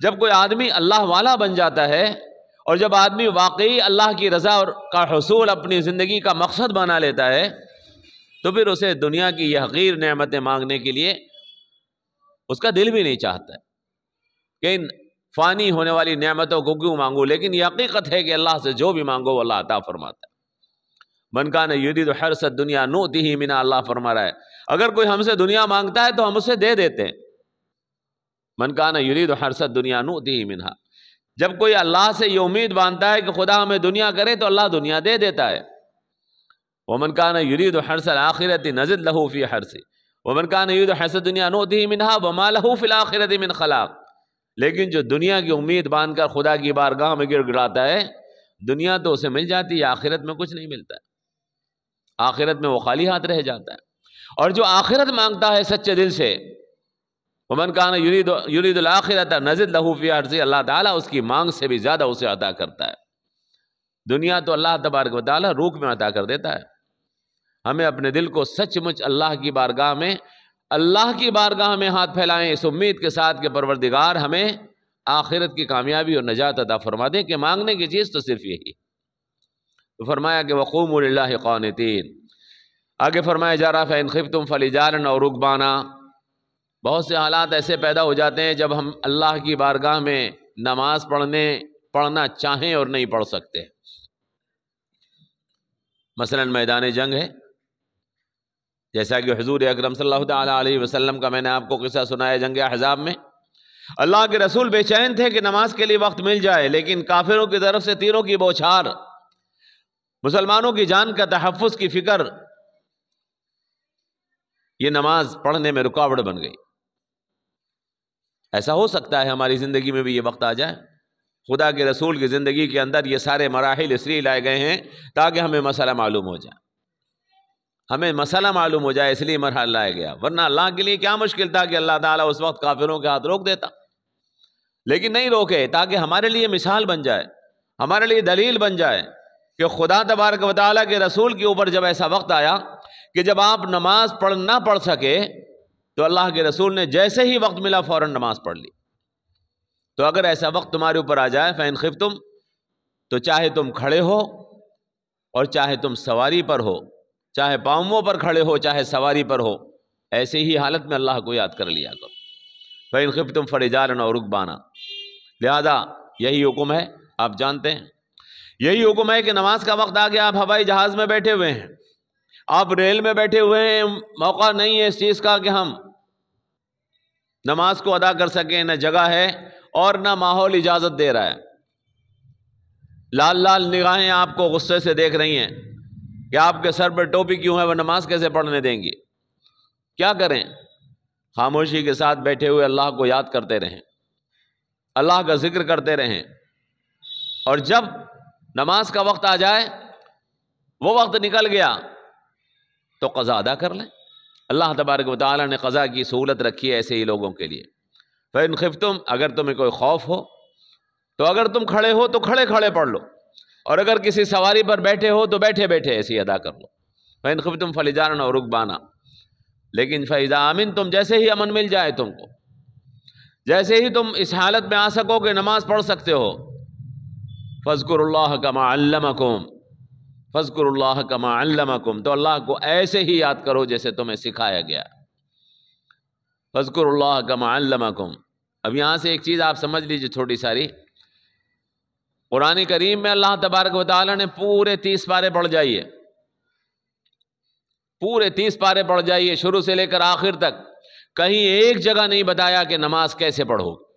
جب کوئی آدمی اللہ والا بن جاتا ہے اور جب آدمی واقعی اللہ کی رضا کا حصول اپنی زندگی کا مقصد بنا لیتا ہے، تو پھر اسے دنیا کی یہ حقیر نعمتیں مانگنے کے لیے اس کا دل بھی نہیں چاہتا ہے کہ ان فانی ہونے والی نعمتوں کو کیوں مانگو۔ لیکن یہ حقیقت ہے کہ اللہ سے جو بھی مانگو وہ اللہ عطا فرماتا ہے۔ من کان یرید حرث الدنیا نؤتہ منہا، اللہ فرما رہا ہے اگر کوئی ہم سے دنیا مانگتا ہے تو ہم اسے دے دیتے ہیں۔ من کان یرید حرث الدنیا نؤتہ منہا، جب کوئی اللہ سے یہ امید باندھتا ہے کہ خدا ہمیں دنیا کرے تو اللہ دنیا دے دیتا ہے۔ ومن کان یرید حرث الآخرۃ نزد لہ فی حرثہ ومن کان یرید حرث الدنیا نؤتہ منہا وما لہ فی الآخرۃ من خلاق۔ لیکن جو دنیا کی امید باندھ کر خدا کی بارگاہ میں گڑ گڑاتا ہے، دنیا تو اسے مل جاتی ہے، آخرت میں کچھ نہیں ملتا ہے، آخرت میں وہ خالی ہاتھ رہ جاتا ہے۔ اور جو آخرت مانگتا ہے سچے دل سے، ومن کان یرید الآخرۃ نزد لہ فی حرثہ، اللہ تعالیٰ اس کی مانگ سے بھی زیادہ اسے عطا کرتا ہے۔ دنیا تو اللہ تبارک و تعالیٰ روک میں عطا کر دیتا ہے۔ ہمیں اپنے دل کو سچ مچ اللہ کی بارگاہ میں ہاتھ پھیلائیں اس امید کے ساتھ کہ پروردگار ہمیں آخرت کی کامیابی اور نجات عطا فرما دے، کہ مانگنے کی چیز تو صرف یہی۔ تو فرمایا کہ وقوموا للہ قانتین۔ آگے فرمایا جا رہا فإن خفتم فرجالا أو ركبانا۔ بہت سے حالات ایسے پیدا ہو جاتے ہیں جب ہم اللہ کی بارگاہ میں نماز پڑھنا چاہیں اور نہیں پڑھ سکتے۔ مثلا میدان جنگ ہے، جیسا کہ حضور اکرم صلی اللہ تعالیٰ علیہ وسلم کا میں نے آپ کو قصہ سنایا جنگ احزاب میں۔ اللہ کے رسول بے چین تھے کہ نماز کے لیے وقت مل جائے، لیکن کافروں کی طرف سے تیروں کی بوچھار، مسلمانوں کی جان کا تحفظ کی فکر، یہ نماز پڑھنے میں رکاوٹ بن گئی۔ ایسا ہو سکتا ہے ہماری زندگی میں بھی یہ وقت آ جائے۔ خدا کے رسول کی زندگی کے اندر یہ سارے مراحل اس لیے لائے گئے ہیں تاکہ ہمیں مسئلہ معلوم ہو جائے، ہمیں مسئلہ معلوم ہو جائے، اس لیے مرحلہ لایا گیا۔ ورنہ اللہ کے لیے کیا مشکل تھا کہ اللہ تعالیٰ اس وقت کافروں کے ہاتھ روک دیتا۔ لیکن نہیں روکے تاکہ ہمارے لیے مثال بن جائے، ہمارے لیے دلیل بن جائے کہ خدا تبارک و تعالیٰ کے رسول کے اوپر جب ایسا وقت آیا کہ جب آپ نماز نہ پڑھ سکے تو اللہ کے رسول نے جیسے ہی وقت ملا فوراً نماز پڑھ لی۔ تو اگر ایسا وقت تمہارے اوپر آ جائے فَإِنْ خِفْتُمْ، تو چاہے تم کھڑے ہو اور چاہے تم سواری پر ہو، چاہے پاؤں پر کھڑے ہو چاہے سواری پر ہو، ایسے ہی حالت میں اللہ کو یاد کر لیا کرو۔ فَإِنْ خِفْتُمْ فَرِجَالًا أَوْ رُكْبَانًا، لہذا یہی حکم ہے، آپ جانتے ہیں یہی حکم ہے کہ نماز کا وقت آ گیا، آپ ہوائی جہاز میں بیٹھے ہوئے ہیں، آپ ریل میں بیٹھے ہوئے ہیں، موقع نہیں ہے اس چیز کا کہ ہم نماز کو ادا کر سکیں، نہ جگہ ہے اور نہ ماحول اجازت دے رہا ہے، لال لال نگاہیں آپ کو غصے سے دیکھ رہی ہیں کہ آپ کے سر پہ ٹوپی کیوں ہے، وہ نماز کیسے پڑھنے دیں گی؟ کیا کریں؟ خاموشی کے ساتھ بیٹھے ہوئے اللہ کو یاد کرتے رہیں، اللہ کا ذکر کرتے رہیں، اور جب نماز کا وقت آ جائے، وہ وقت نکل گیا تو قضا ادا کر لیں۔ اللہ تبارک و تعالیٰ نے قضا کی سہولت رکھی ہے ایسے ہی لوگوں کے لیے۔ فَإِنْ خِفْتُمْ، اگر تمہیں کوئی خوف ہو تو اگر تم کھڑے ہو تو کھڑے کھڑے پڑھ لو، اور اگر کسی سواری پر بیٹھے ہو تو بیٹھے بیٹھے ایسے ہی ادا کر لو۔ فَإِنْ خِفْتُمْ فَرِجَالًا أَوْ رُكْبَانًا، لیکن فَإِذَا أَمِنْتُمْ، جیسے ہی امن مل جائے تم کو، جیسے ہی تم اس حالت میں آ سکو کہ نماز پڑھ سکتے ہو، فَاذْكُرُوا اللَّهَ كَمَا عَلَّمَكُمْ، فَاذْكُرُوا اللَّهَ كَمَا عَلَّمَكُمْ، تو اللہ کو ایسے ہی یاد کرو جیسے تمہیں سکھایا گیا۔ فَاذْكُرُوا اللَّهَ كَمَا عَلَّمَكُمْ۔ اب یہاں سے ایک چیز آپ سمجھ لیجیے چھوٹی ساری، قرآن کریم میں اللہ تبارک و تعالیٰ نے پورے 30 پارے پڑھ جائیے، پورے 30 پارے پڑھ جائیے شروع سے لے کر آخر تک، کہیں ایک جگہ نہیں بتایا کہ نماز کیسے پڑھو گے،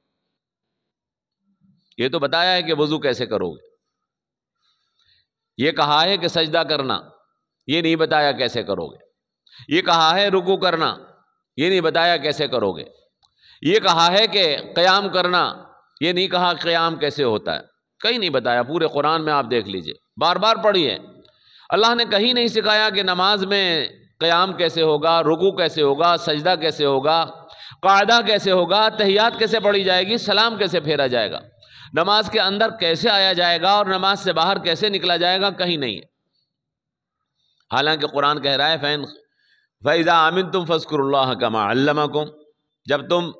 یہ تو بتایا ہے کہ وضو کیسے کرو گے، یہ کہا ہے کہ سجدہ کرنا، یہ نہیں بتایا کیسے کرو گے، یہ کہا ہے رکوع کرنا، یہ نہیں بتایا کیسے کرو گے، یہ کہا ہے کہ قیام کرنا، یہ نہیں کہا قیام کیسے ہوتا ہے، کہیں نہیں بتایا۔ پورے قرآن میں آپ دیکھ لیجئے، بار بار پڑھیے، اللہ نے کہیں نہیں سکھایا کہ نماز میں قیام کیسے ہوگا، رکوع کیسے ہوگا، سجدہ کیسے ہوگا، قاعدہ کیسے ہوگا، تحیات کیسے پڑھی جائے گی، سلام کیسے پھیرا جائے گا، نماز کے اندر کیسے آیا جائے گا اور نماز سے باہر کیسے نکلا جائے گا، کہیں نہیں ہے۔ حالانکہ قرآن کہہ رہا ہے فَإِذَا أَمِنْتُمْ فَاذْكُرُوا اللَّهَ كَمَا عَلَّمَكُمْ، جب تم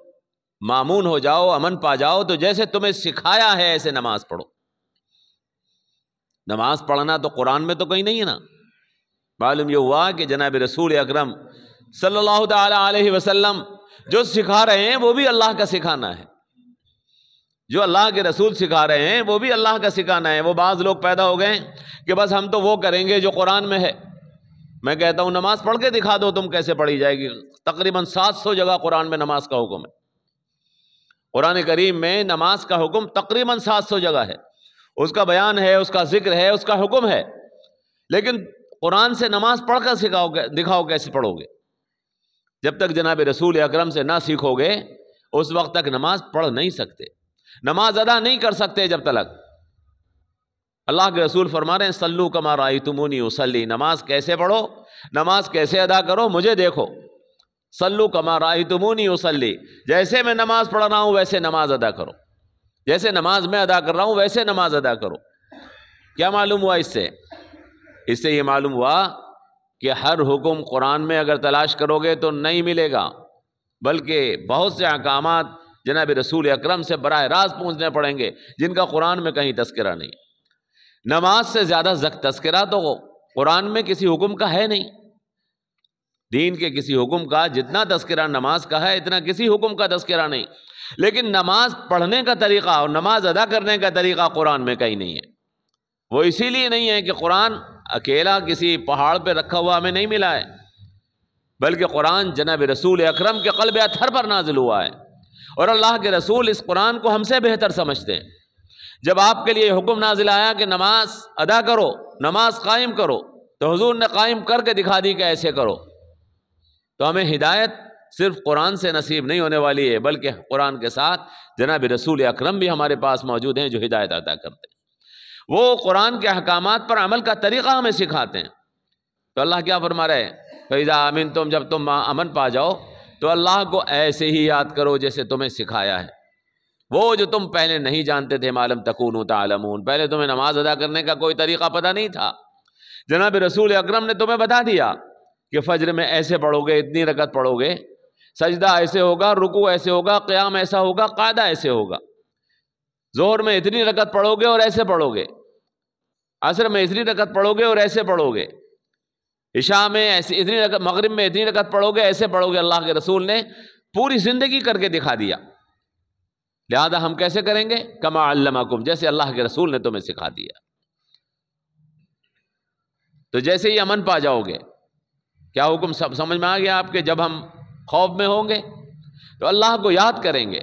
مامون ہو جاؤ، امن پا جاؤ، تو جیسے تمہیں سکھایا ہے ایسے نماز پڑھو۔ نماز پڑھنا تو قرآن میں تو کہیں نہیں ہے نا، معلوم یہ ہوا کہ جناب رسول اکرم صلی اللہ تعالی علیہ وسلم جو سکھا رہے ہیں وہ بھی اللہ کا سکھانا ہے، جو اللہ کے رسول سکھا رہے ہیں وہ بھی اللہ کا سکھانا ہے۔ وہ بعض لوگ پیدا ہو گئے کہ بس ہم تو وہ کریں گے جو قرآن میں ہے، میں کہتا ہوں نماز پڑھ کے دکھا دو تم کیسے پڑھی جائے گی، تقریباً 700 جگہ قرآن میں نماز کا حکم ہے، قرآن کریم میں نماز کا حکم تقریباً 700 جگہ ہے، اس کا بیان ہے، اس کا ذکر ہے، اس کا حکم ہے، لیکن قرآن سے نماز پڑھ کر دکھاؤ کیسے پڑھو گے؟ جب تک جناب رسول اکرم سے نہ سیکھو گے اس وقت تک نماز پڑھ نہیں سکتے، نماز ادا نہیں کر سکتے جب تک۔ اللہ کے رسول فرما رہے ہیں صلو کما رأیتمونی اصلی، نماز کیسے پڑھو، نماز کیسے ادا کرو، مجھے دیکھو، صلو کما رأیتمونی اصلی، جیسے میں نماز پڑھ رہا ہوں ویسے نماز ادا کرو، جیسے نماز میں ادا کر رہا ہوں ویسے نماز ادا کرو۔ کیا معلوم ہوا اس سے؟ اس سے یہ معلوم ہوا کہ ہر حکم قرآن میں اگر تلاش کرو گے تو نہیں ملے گا، بلکہ بہت سے احکامات جناب رسول اکرم سے براہ راست پوچھنے پڑیں گے جن کا قرآن میں کہیں تذکرہ نہیں۔ نماز سے زیادہ تذکرہ تو قرآن میں کسی حکم کا ہے نہیں، دین کے کسی حکم کا جتنا تذکرہ نماز کا ہے اتنا کسی حکم کا تذکرہ نہیں، لیکن نماز پڑھنے کا طریقہ اور نماز ادا کرنے کا طریقہ قرآن میں کہیں نہیں ہے۔ وہ اسی لیے نہیں ہے کہ قرآن اکیلا کسی پہاڑ پہ رکھا ہوا ہمیں نہیں ملا ہے، بلکہ قرآن جناب رسول اکرم کے قلب اطہر پر نازل ہوا ہے، اور اللہ کے رسول اس قرآن کو ہم سے بہتر سمجھتے ہیں۔ جب آپ کے لیے حکم نازل آیا کہ نماز ادا کرو، نماز قائم کرو، تو حضور نے قائم کر کے دکھا دی کہ ایسے کرو، تو ہمیں ہدایت صرف قرآن سے نصیب نہیں ہونے والی ہے، بلکہ قرآن کے ساتھ جناب رسول اکرم بھی ہمارے پاس موجود ہیں جو ہدایت عطا کرتے ہیں، وہ قرآن کے احکامات پر عمل کا طریقہ ہمیں سکھاتے ہیں۔ تو اللہ کیا فرما رہے ہیں فَإِذَا أَمِنْتُمْ، جب تم امن پا جاؤ تو اللہ کو ایسے ہی یاد کرو جیسے تمہیں سکھایا ہے۔ وہ جو تم پہلے نہیں جانتے تھے، معلوم تکونوا تعلمون، پہلے تمہیں نماز ادا کرنے کا کوئی طریقہ پتہ نہیں تھا، جناب رسول اکرم نے تمہیں بتا دیا کہ فجر میں ایسے پڑھو گے، اتنی رکعت پڑھو گے، سجدہ ایسے ہوگا، رکوع ایسے ہوگا، قیام ایسا ہوگا، قاعدہ ایسے ہوگا، ظہر میں اتنی رکعت پڑھو گے اور ایسے پڑھو گے، عصر میں اتنی رکعت پڑھو گے اور ایسے پڑھو گے، عشاء میں ایسی اتنی رکعت، مغرب میں اتنی رکعت پڑھو گے، ایسے پڑھو گے۔ اللہ کے رسول نے پوری زندگی کر کے دکھا دیا، لہذا ہم کیسے کریں گے؟ کما علمکم، جیسے اللہ کے رسول نے تمہیں سکھا دیا۔ تو جیسے ہی امن پا جاؤ گے، کیا حکم سب سمجھ میں آ گیا آپ کے؟ جب ہم خوف میں ہوں گے تو اللہ کو یاد کریں گے،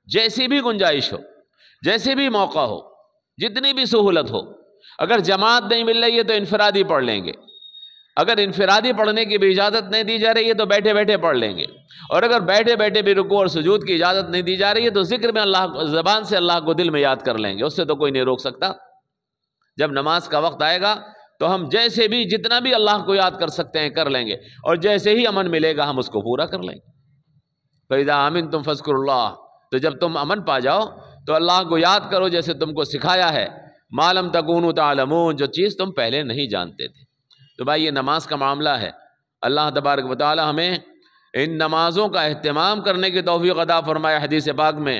جیسی بھی گنجائش ہو، جیسے بھی موقع ہو، جتنی بھی سہولت ہو، اگر جماعت نہیں مل رہی ہے تو انفرادی پڑھ لیں گے، اگر انفرادی پڑھنے کی بھی اجازت نہیں دی جا رہی ہے تو بیٹھے بیٹھے پڑھ لیں گے، اور اگر بیٹھے بیٹھے بھی رکوع اور سجود کی اجازت نہیں دی جا رہی ہے تو ذکر میں اللہ، زبان سے اللہ کو دل میں یاد کر لیں گے، اس سے تو کوئی نہیں روک سکتا۔ جب نماز کا وقت آئے گا تو ہم جیسے بھی جتنا بھی اللہ کو یاد کر سکتے ہیں کر لیں گے، اور جیسے ہی امن ملے گا ہم اس کو پورا کر لیں گے۔ فَإِذَا آمِنْتُمْ فَاذْكُرُوا اللَّهَ، تو جب تم امن پا جاؤ تو اللہ کو یاد کرو جیسے تم کو سکھایا ہے، مَا لَمْ تَكُونُوا تَعْلَمُونَ، جو چیز تم پہلے نہیں جانتے تھے۔ تو بھائی یہ نماز کا معاملہ ہے، اللہ تبارک و تعالی ہمیں ان نمازوں کا اہتمام کرنے کی توفیق عطا فرمائے۔ حدیث پاک میں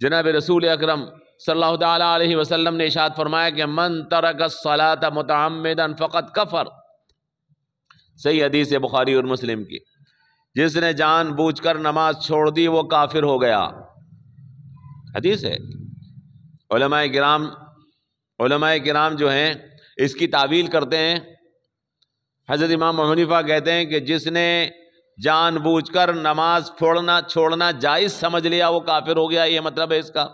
جناب رسول اکرم صلی اللہ تعالیٰ علیہ وسلم نے ارشاد فرمایا کہ من ترک الصلاۃ متعمدا فقد کفر، صحیح حدیث ہے بخاری اور مسلم کی، جس نے جان بوجھ کر نماز چھوڑ دی وہ کافر ہو گیا، حدیث ہے۔ علماء کرام جو ہیں اس کی تعویل کرتے ہیں، حضرت امام ابو حنیفہ کہتے ہیں کہ جس نے جان بوجھ کر نماز چھوڑنا جائز سمجھ لیا وہ کافر ہو گیا، یہ مطلب ہے اس کا۔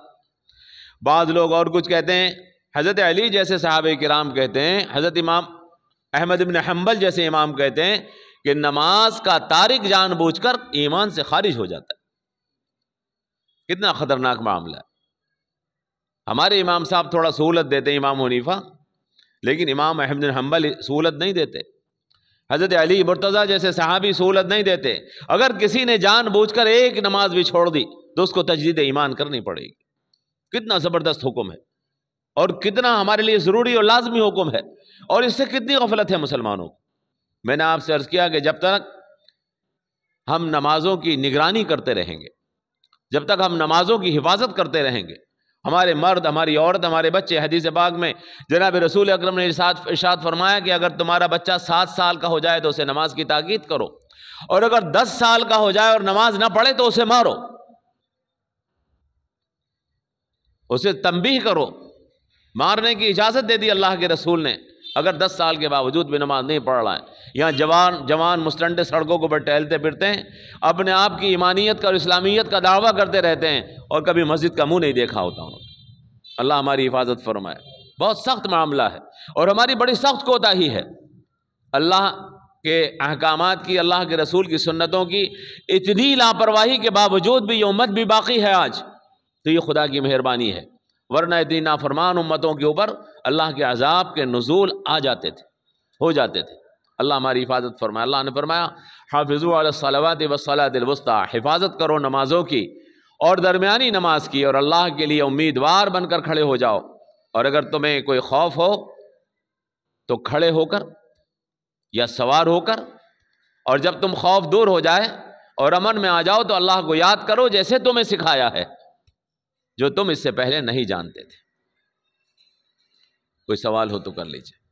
بعض لوگ اور کچھ کہتے ہیں، حضرت علی جیسے صحابہ کرام کہتے ہیں، حضرت امام احمد بن حنبل جیسے امام کہتے ہیں کہ نماز کا تارک جان بوجھ کر ایمان سے خارج ہو جاتا ہے۔ کتنا خطرناک معاملہ ہے۔ ہمارے امام صاحب تھوڑا سہولت دیتے ہیں امام حنیفہ، لیکن امام احمد بن حنبل سہولت نہیں دیتے، حضرت علی مرتضیٰ جیسے صحابی سہولت نہیں دیتے۔ اگر کسی نے جان بوجھ کر ایک نماز بھی چھوڑ دی تو اس کو تجدید ایمان کرنی پڑے گی۔ کتنا زبردست حکم ہے، اور کتنا ہمارے لیے ضروری اور لازمی حکم ہے، اور اس سے کتنی غفلت ہے مسلمانوں کو۔ میں نے آپ سے عرض کیا کہ جب تک ہم نمازوں کی نگرانی کرتے رہیں گے، جب تک ہم نمازوں کی حفاظت کرتے رہیں گے، ہمارے مرد، ہماری عورت، ہمارے بچے، حدیث پاک میں جناب رسول اکرم نے ارشاد فرمایا کہ اگر تمہارا بچہ 7 سال کا ہو جائے تو اسے نماز کی تاکید کرو، اور اگر 10 سال کا ہو جائے اور نماز نہ پڑھے تو اسے مارو، اسے تنبیہ کرو۔ مارنے کی اجازت دے دی اللہ کے رسول نے، اگر 10 سال کے باوجود بھی نماز نہیں پڑھ رہا ہے۔ یہاں جوان مسٹنڈے سڑکوں کے اوپر ٹہلتے پھرتے ہیں، اپنے آپ کی ایمانیت کا اور اسلامیت کا دعویٰ کرتے رہتے ہیں، اور کبھی مسجد کا منہ نہیں دیکھا ہوتا انہوں نے۔ اللہ ہماری حفاظت فرمائے۔ بہت سخت معاملہ ہے، اور ہماری بڑی سخت کوتاہی ہے۔ اللہ کے احکامات کی، اللہ کے رسول کی سنتوں کی اتنی لاپرواہی کے باوجود بھی یہ امت بھی باقی ہے آج، تو یہ خدا کی مہربانی ہے، ورنہ اتنی نافرمان امتوں کے اوپر اللہ کے عذاب کے نزول آ جاتے تھے، ہو جاتے تھے۔ اللہ ہماری حفاظت فرمائے۔ اللہ نے فرمایا حافظوا علی الصلوات والصلاۃ الوسطی، حفاظت کرو نمازوں کی اور درمیانی نماز کی، اور اللہ کے لیے امیدوار بن کر کھڑے ہو جاؤ، اور اگر تمہیں کوئی خوف ہو تو کھڑے ہو کر یا سوار ہو کر، اور جب تم خوف دور ہو جائے اور امن میں آ جاؤ تو اللہ کو یاد کرو جیسے تمہیں سکھایا ہے، جو تم اس سے پہلے نہیں جانتے تھے۔ کوئی سوال ہو تو کر لیجیے۔